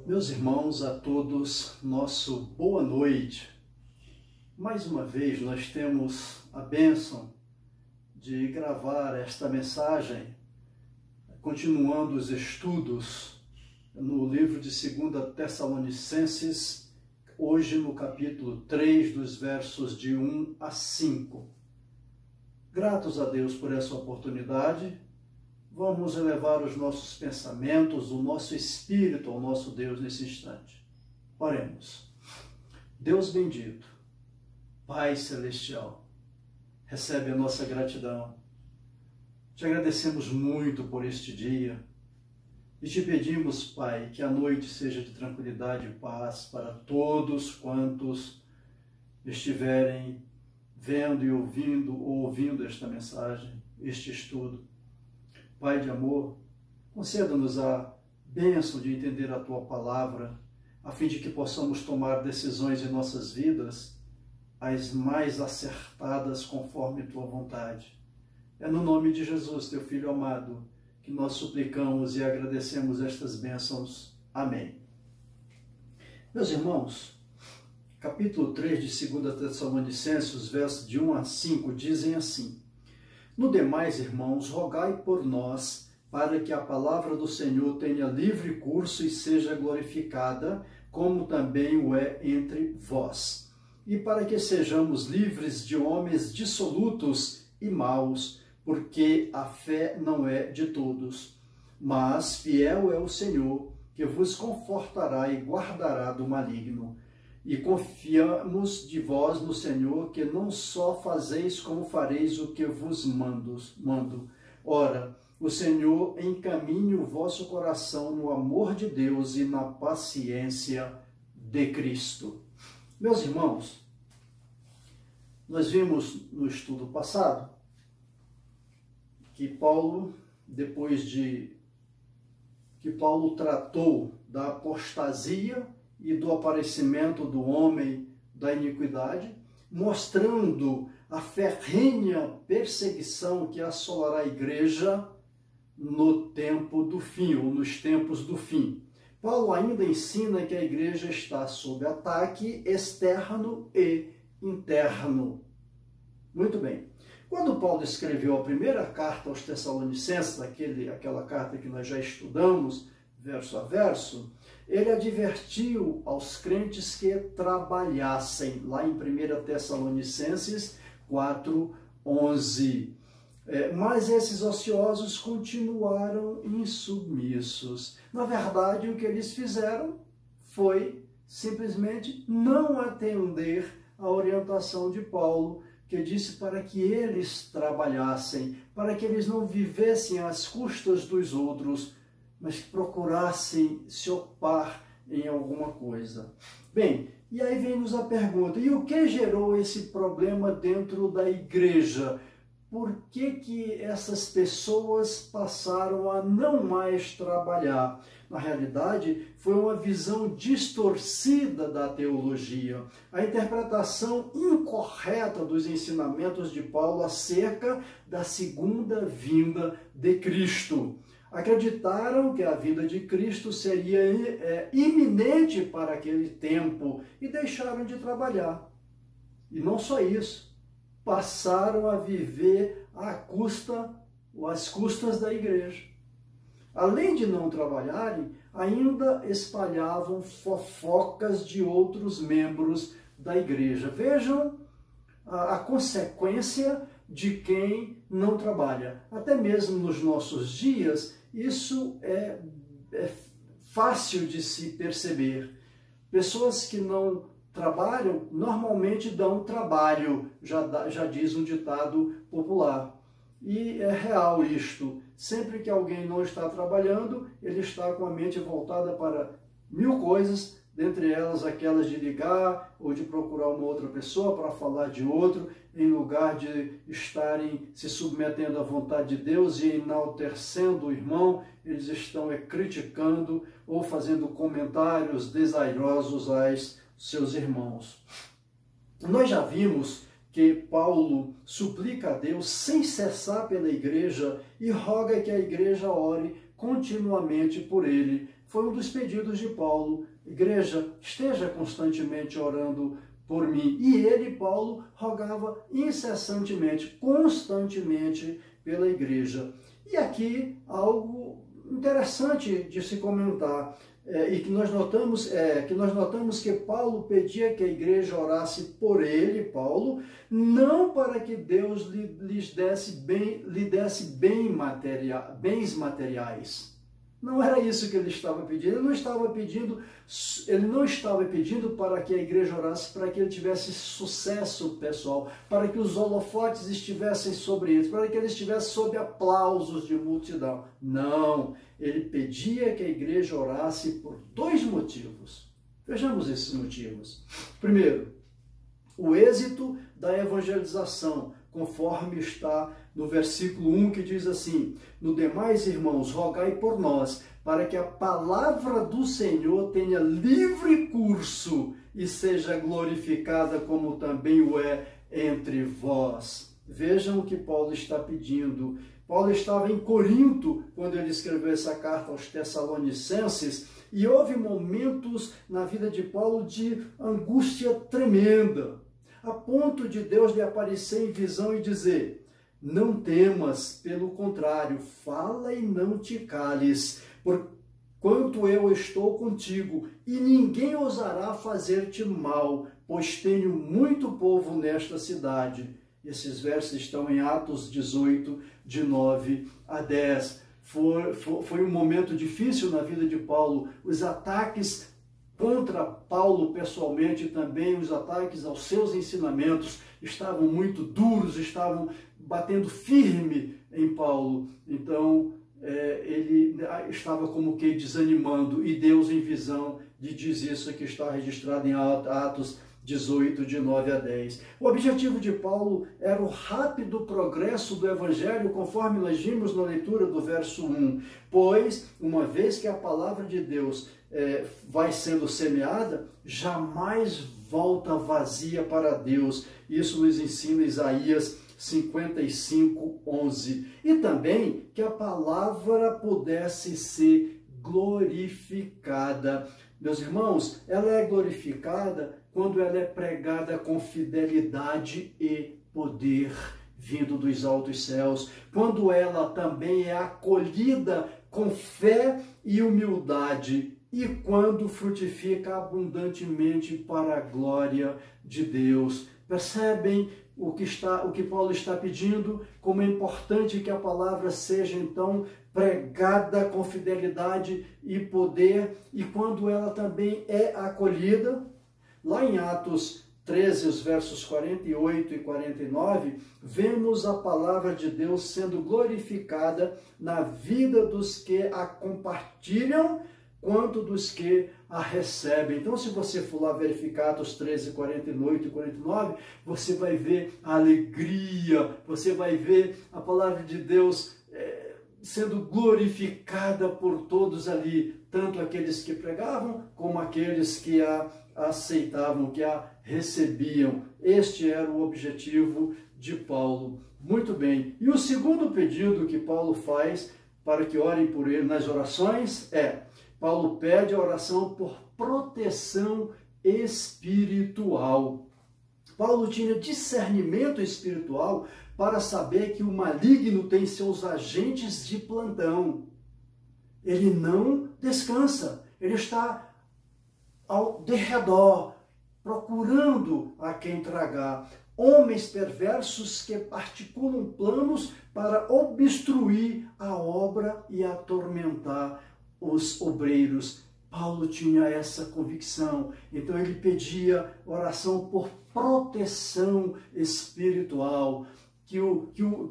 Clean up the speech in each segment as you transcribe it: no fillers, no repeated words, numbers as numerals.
Meus irmãos, a todos, nosso boa noite. Mais uma vez nós temos a bênção de gravar esta mensagem, continuando os estudos no livro de 2 Tessalonicenses, hoje no capítulo 3, dos versos de 1 a 5. Gratos a Deus por essa oportunidade, vamos elevar os nossos pensamentos, o nosso espírito ao nosso Deus nesse instante. Oremos. Deus bendito, Pai Celestial, recebe a nossa gratidão. Te agradecemos muito por este dia e te pedimos, Pai, que a noite seja de tranquilidade e paz para todos quantos estiverem vendo e ouvindo esta mensagem, este estudo. Pai de amor, conceda-nos a bênção de entender a Tua palavra, a fim de que possamos tomar decisões em nossas vidas, as mais acertadas conforme Tua vontade. É no nome de Jesus, Teu Filho amado, que nós suplicamos e agradecemos estas bênçãos. Amém. Meus irmãos, capítulo 3 de 2 Tessalonicenses, os versos de 1 a 5, dizem assim: No demais, irmãos, rogai por nós, para que a palavra do Senhor tenha livre curso e seja glorificada, como também o é entre vós. E para que sejamos livres de homens dissolutos e maus, porque a fé não é de todos. Mas fiel é o Senhor, que vos confortará e guardará do maligno. E confiamos de vós no Senhor, que não só fazeis como fareis o que vos mando. Ora, o Senhor encaminhe o vosso coração no amor de Deus e na paciência de Cristo. Meus irmãos, nós vimos no estudo passado que Paulo, depois de que Paulo tratou da apostasia e do aparecimento do homem da iniquidade, mostrando a ferrenha perseguição que assolará a igreja no tempo do fim, ou nos tempos do fim. Paulo ainda ensina que a igreja está sob ataque externo e interno. Muito bem. Quando Paulo escreveu a primeira carta aos Tessalonicenses, aquela carta que nós já estudamos, verso a verso, ele advertiu aos crentes que trabalhassem, lá em 1 Tessalonicenses 4:11. Mas esses ociosos continuaram insubmissos. Na verdade, o que eles fizeram foi simplesmente não atender à orientação de Paulo, que disse para que eles trabalhassem, para que eles não vivessem às custas dos outros, mas que procurassem se ocupar em alguma coisa. Bem, e aí vem-nos a pergunta, e o que gerou esse problema dentro da igreja? Por que essas pessoas passaram a não mais trabalhar? Na realidade, foi uma visão distorcida da teologia, a interpretação incorreta dos ensinamentos de Paulo acerca da segunda vinda de Cristo. Acreditaram que a vinda de Cristo seria iminente para aquele tempo e deixaram de trabalhar. E não só isso, passaram a viver às custas da igreja. Além de não trabalharem, ainda espalhavam fofocas de outros membros da igreja. Vejam a consequência de quem não trabalha. Até mesmo nos nossos dias, isso é fácil de se perceber. Pessoas que não trabalham normalmente dão trabalho, já diz um ditado popular. E é real isto. Sempre que alguém não está trabalhando, ele está com a mente voltada para 1000 coisas, dentre elas aquelas de ligar ou de procurar uma outra pessoa para falar de outro, em lugar de estarem se submetendo à vontade de Deus e enaltecendo o irmão, eles estão criticando ou fazendo comentários desairosos aos seus irmãos. Nós já vimos que Paulo suplica a Deus sem cessar pela igreja e roga que a igreja ore continuamente por ele, foi um dos pedidos de Paulo. Igreja, esteja constantemente orando por mim. E ele, Paulo, rogava incessantemente, constantemente pela igreja. E aqui algo interessante de se comentar, e que nós notamos que Paulo pedia que a igreja orasse por ele, Paulo, não para que Deus lhe desse bens materiais. Não era isso que ele estava pedindo. Ele não estava pedindo para que a igreja orasse para que ele tivesse sucesso pessoal, para que os holofotes estivessem sobre eles, para que ele estivesse sob aplausos de multidão. Não, ele pedia que a igreja orasse por dois motivos. Vejamos esses motivos. Primeiro, o êxito da evangelização, conforme está no versículo 1, que diz assim: no demais, irmãos, rogai por nós, para que a palavra do Senhor tenha livre curso e seja glorificada como também o é entre vós. Vejam o que Paulo está pedindo. Paulo estava em Corinto quando ele escreveu essa carta aos Tessalonicenses, e houve momentos na vida de Paulo de angústia tremenda, a ponto de Deus lhe aparecer em visão e dizer: não temas, pelo contrário, fala e não te cales, porquanto eu estou contigo, e ninguém ousará fazer-te mal, pois tenho muito povo nesta cidade. Esses versos estão em Atos 18, de 9 a 10. Foi um momento difícil na vida de Paulo. Os ataques contra Paulo pessoalmente, também os ataques aos seus ensinamentos estavam muito duros, estavam batendo firme em Paulo. Então, ele estava como que desanimando, e Deus, em visão, lhe diz isso que está registrado em Atos 18, de 9 a 10. O objetivo de Paulo era o rápido progresso do Evangelho, conforme nós vimos na leitura do verso 1. Pois, uma vez que a palavra de Deus vai sendo semeada, jamais volta vazia para Deus. Isso nos ensina Isaías 55, 11. E também que a palavra pudesse ser glorificada. Meus irmãos, ela é glorificada quando ela é pregada com fidelidade e poder vindo dos altos céus, quando ela também é acolhida com fé e humildade, e quando frutifica abundantemente para a glória de Deus. Percebem o que Paulo está pedindo? Como é importante que a palavra seja, então, pregada com fidelidade e poder, e quando ela também é acolhida. Lá em Atos 13, os versos 48 e 49, vemos a palavra de Deus sendo glorificada na vida dos que a compartilham, quanto dos que a recebem. Então, se você for lá verificar Atos 13, 48 e 49, você vai ver a alegria, você vai ver a palavra de Deus sendo glorificada por todos ali, tanto aqueles que pregavam, como aqueles que a aceitavam, que a recebiam. Este era o objetivo de Paulo. Muito bem. E o segundo pedido que Paulo faz para que orem por ele nas orações Paulo pede a oração por proteção espiritual. Paulo tinha discernimento espiritual para saber que o maligno tem seus agentes de plantão. Ele não descansa, ele está ao derredor, procurando a quem tragar. Homens perversos que articulam planos para obstruir a obra e atormentar os obreiros. Paulo tinha essa convicção, então ele pedia oração por proteção espiritual, que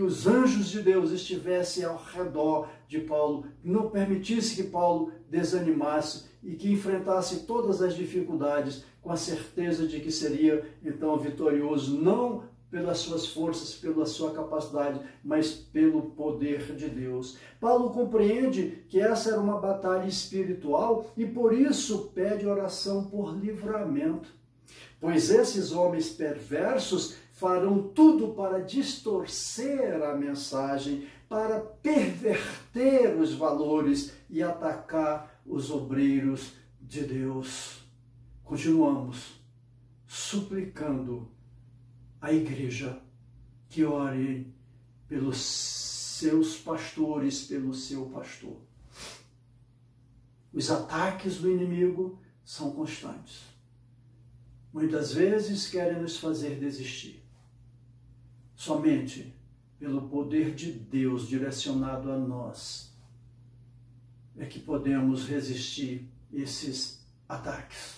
os anjos de Deus estivessem ao redor de Paulo, não permitisse que Paulo desanimasse e que enfrentasse todas as dificuldades com a certeza de que seria então vitorioso, não pelas suas forças, pela sua capacidade, mas pelo poder de Deus. Paulo compreende que essa era uma batalha espiritual e por isso pede oração por livramento, pois esses homens perversos farão tudo para distorcer a mensagem, para perverter os valores e atacar os obreiros de Deus. Continuamos suplicando a igreja que ore pelos seus pastores, pelo seu pastor. Os ataques do inimigo são constantes. Muitas vezes querem nos fazer desistir. Somente pelo poder de Deus direcionado a nós é que podemos resistir esses ataques.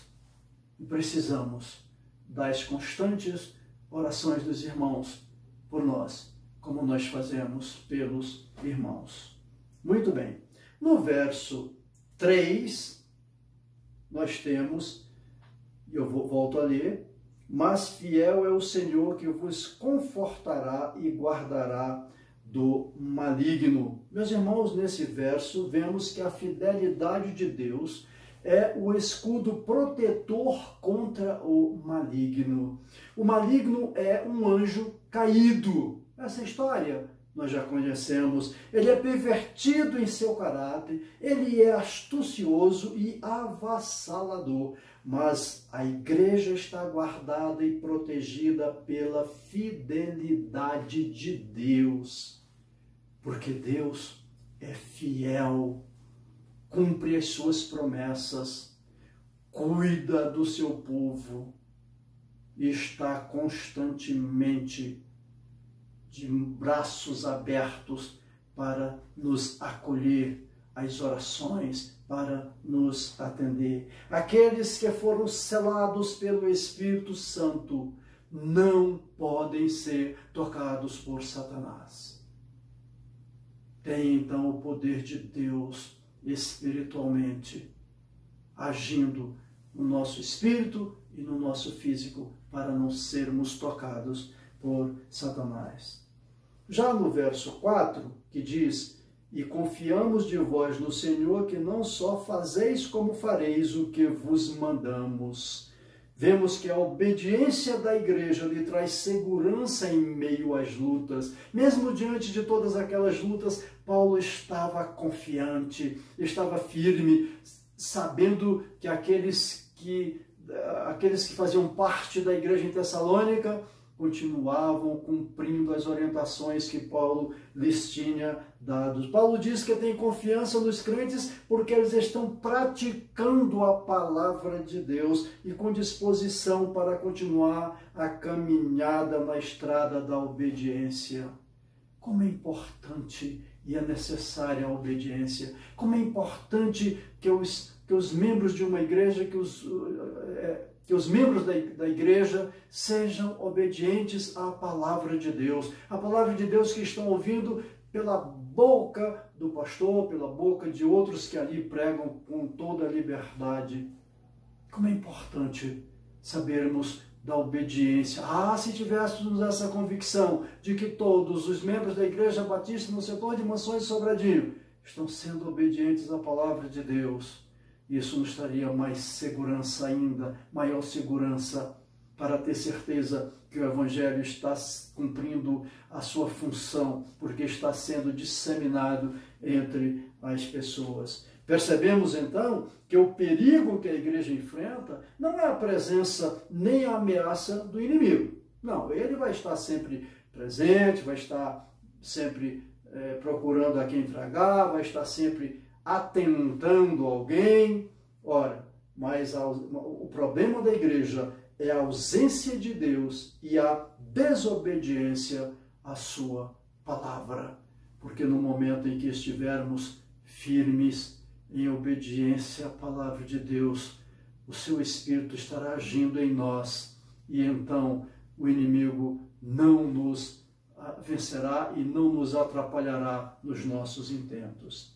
E precisamos das constantes orações dos irmãos por nós, como nós fazemos pelos irmãos. Muito bem. No verso 3, nós temos, eu volto a ler, mas fiel é o Senhor que vos confortará e guardará do maligno. Meus irmãos, nesse verso, vemos que a fidelidade de Deus é o escudo protetor contra o maligno. O maligno é um anjo caído. Essa história nós já conhecemos. Ele é pervertido em seu caráter, ele é astucioso e avassalador. Mas a igreja está guardada e protegida pela fidelidade de Deus. Porque Deus é fiel, cumpre as suas promessas, cuida do seu povo e está constantemente de braços abertos para nos acolher às orações, para nos atender. Aqueles que foram selados pelo Espírito Santo não podem ser tocados por Satanás. Tem então o poder de Deus espiritualmente agindo no nosso espírito e no nosso físico para não sermos tocados por Satanás. Já no verso 4, que diz: e confiamos de vós no Senhor, que não só fazeis como fareis o que vos mandamos. Vemos que a obediência da igreja lhe traz segurança em meio às lutas. Mesmo diante de todas aquelas lutas, Paulo estava confiante, estava firme, sabendo que aqueles que faziam parte da igreja em Tessalônica continuavam cumprindo as orientações que Paulo lhes tinha dado. Paulo diz que tem confiança nos crentes porque eles estão praticando a palavra de Deus e com disposição para continuar a caminhada na estrada da obediência. Como é importante e é necessária a obediência. Como é importante que os membros de uma igreja, que os membros da igreja sejam obedientes à palavra de Deus. A palavra de Deus que estão ouvindo pela boca do pastor, pela boca de outros que ali pregam com toda a liberdade. Como é importante sabermos da obediência. Se tivéssemos essa convicção de que todos os membros da Igreja Batista no setor de Mansões e Sobradinho estão sendo obedientes à palavra de Deus, isso nos traria mais segurança ainda, maior segurança para ter certeza que o Evangelho está cumprindo a sua função, porque está sendo disseminado entre as pessoas. Percebemos então que o perigo que a igreja enfrenta não é a presença nem a ameaça do inimigo. Não, ele vai estar sempre presente, vai estar sempre procurando a quem tragar, vai estar sempre atentando alguém. Ora, mas o problema da igreja é a ausência de Deus e a desobediência à sua palavra. Porque no momento em que estivermos firmes em obediência à palavra de Deus, o seu Espírito estará agindo em nós e então o inimigo não nos vencerá e não nos atrapalhará nos nossos intentos.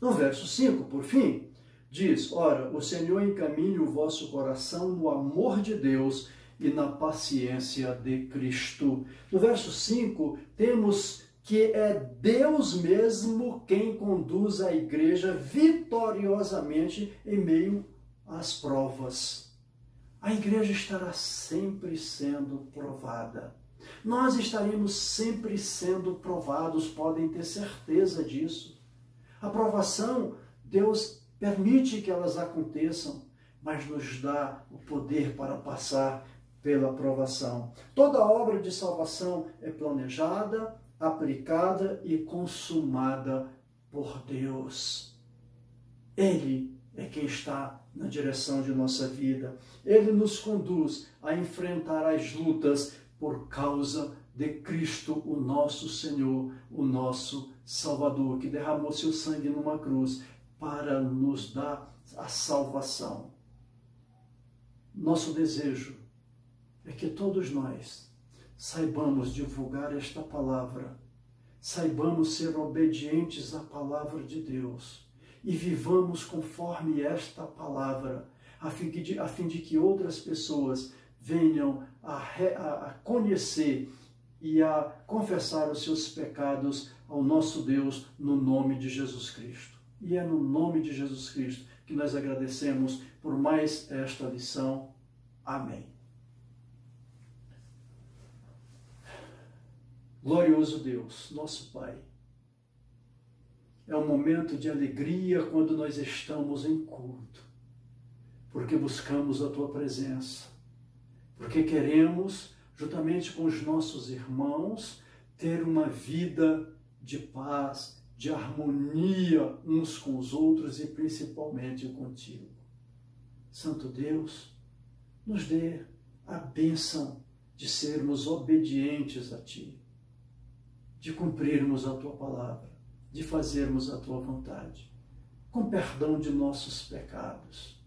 No verso 5, por fim, diz: ora, o Senhor encaminhe o vosso coração no amor de Deus e na paciência de Cristo. No verso 5, temos que é Deus mesmo quem conduz a igreja vitoriosamente em meio às provas. A igreja estará sempre sendo provada. Nós estaremos sempre sendo provados, podem ter certeza disso. A provação, Deus permite que elas aconteçam, mas nos dá o poder para passar pela provação. Toda obra de salvação é planejada, aplicada e consumada por Deus. Ele é quem está na direção de nossa vida. Ele nos conduz a enfrentar as lutas por causa de Cristo, o nosso Senhor, o nosso Salvador, que derramou seu sangue numa cruz para nos dar a salvação. Nosso desejo é que todos nós saibamos divulgar esta palavra, saibamos ser obedientes à palavra de Deus e vivamos conforme esta palavra, a fim de que outras pessoas venham a conhecer e a confessar os seus pecados ao nosso Deus no nome de Jesus Cristo. E é no nome de Jesus Cristo que nós agradecemos por mais esta lição. Amém. Glorioso Deus, nosso Pai, é um momento de alegria quando nós estamos em culto, porque buscamos a Tua presença, porque queremos, juntamente com os nossos irmãos, ter uma vida de paz, de harmonia uns com os outros e principalmente contigo. Santo Deus, nos dê a bênção de sermos obedientes a Ti, de cumprirmos a Tua palavra, de fazermos a Tua vontade, com perdão de nossos pecados.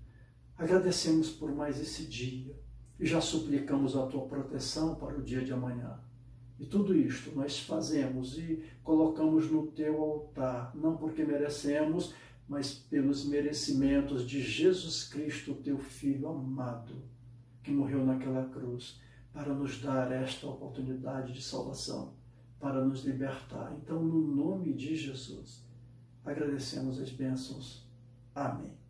Agradecemos por mais esse dia e já suplicamos a Tua proteção para o dia de amanhã. E tudo isto nós fazemos e colocamos no Teu altar, não porque merecemos, mas pelos merecimentos de Jesus Cristo, Teu Filho amado, que morreu naquela cruz para nos dar esta oportunidade de salvação, para nos libertar. Então, no nome de Jesus, agradecemos as bênçãos. Amém.